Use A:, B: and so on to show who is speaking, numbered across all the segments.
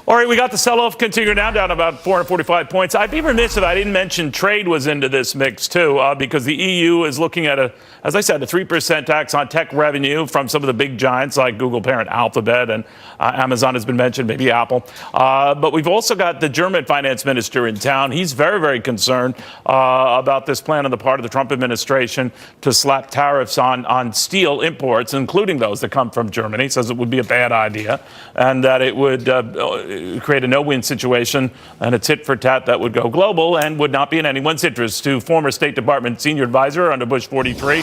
A: All right, we got the sell-off continuing down about 445 points. I'd be remiss if I didn't mention trade was into this mix, too, because the EU is looking at, as I said, a 3% tax on tech revenue from some of the big giants like Google parent Alphabet, and Amazon has been mentioned, maybe Apple. But we've also got the German finance minister in town. He's very, very concerned about this plan on the part of the Trump administration to slap tariffs on steel imports, including those that come from Germany. He says it would be a bad idea and that it would create a no-win situation and a tit-for-tat that would go global and would not be in anyone's interest. To former State Department senior advisor under Bush 43,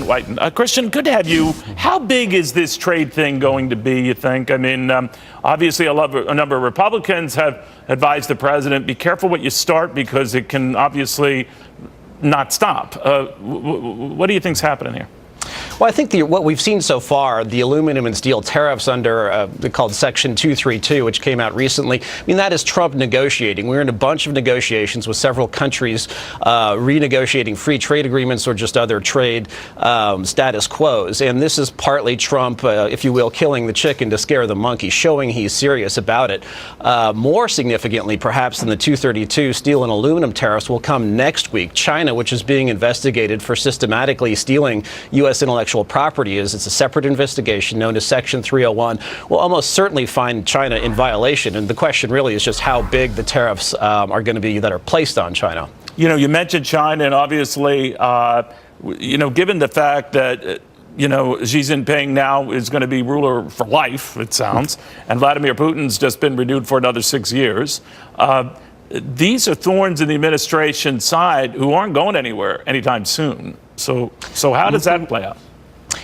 A: Whiton. Christian, good to have you. How big is this trade thing going to be, you think? I mean, obviously a number of Republicans have advised the president, be careful what you start because it can obviously not stop. What do you think's happening here?
B: Well, I think what we've seen so far, the aluminum and steel tariffs under called Section 232, which came out recently, I mean, that is Trump negotiating. We're in a bunch of negotiations with several countries renegotiating free trade agreements or just other trade status quos. And this is partly Trump, if you will, killing the chicken to scare the monkey, showing he's serious about it. More significantly, perhaps, than the 232 steel and aluminum tariffs will come next week. China, which is being investigated for systematically stealing U.S. intellectual property, it's a separate investigation known as Section 301, will almost certainly find China in violation. And the question really is just how big the tariffs are going to be that are placed on China.
A: You know, you mentioned China, and obviously, given the fact that Xi Jinping now is going to be ruler for life, it sounds, and Vladimir Putin's just been renewed for another 6 years. These are thorns in the administration side who aren't going anywhere anytime soon. So how does that play out?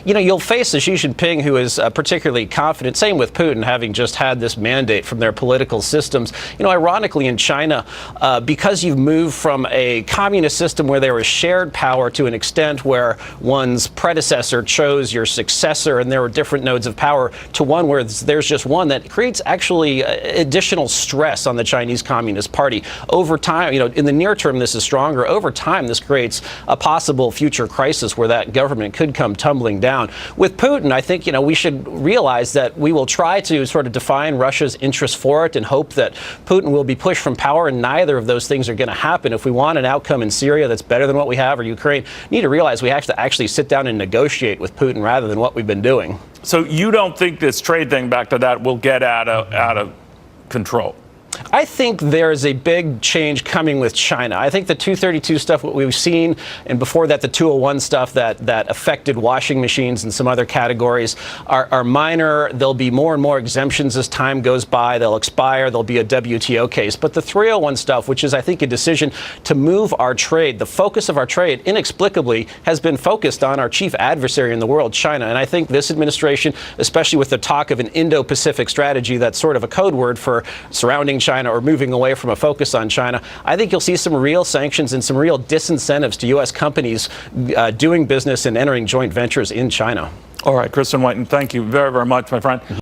B: You'll face a Xi Jinping who is particularly confident. Same with Putin, having just had this mandate from their political systems. Ironically, in China, because you've moved from a communist system where there was shared power to an extent where one's predecessor chose your successor and there were different nodes of power, to one where there's just one, that creates actually additional stress on the Chinese Communist Party. Over time, in the near term, this is stronger. Over time, this creates a possible future crisis where that government could come tumbling down. With Putin, I think, we should realize that we will try to sort of define Russia's interest for it and hope that Putin will be pushed from power, and neither of those things are going to happen. If we want an outcome in Syria that's better than what we have, or Ukraine, we need to realize we have to actually sit down and negotiate with Putin rather than what we've been doing.
A: So you don't think this trade thing, back to that, will get out of control?
B: I think there's a big change coming with China. I think the 232 stuff, what we've seen, and before that, the 201 stuff that affected washing machines and some other categories are minor. There'll be more and more exemptions as time goes by. They'll expire. There'll be a WTO case. But the 301 stuff, which is, I think, a decision to move our trade, the focus of our trade, inexplicably, has been focused on our chief adversary in the world, China. And I think this administration, especially with the talk of an Indo-Pacific strategy, that's sort of a code word for surrounding China or moving away from a focus on China, I think you'll see some real sanctions and some real disincentives to U.S. companies doing business and entering joint ventures in China.
A: All right, Christian Whiton, thank you very, very much, my friend.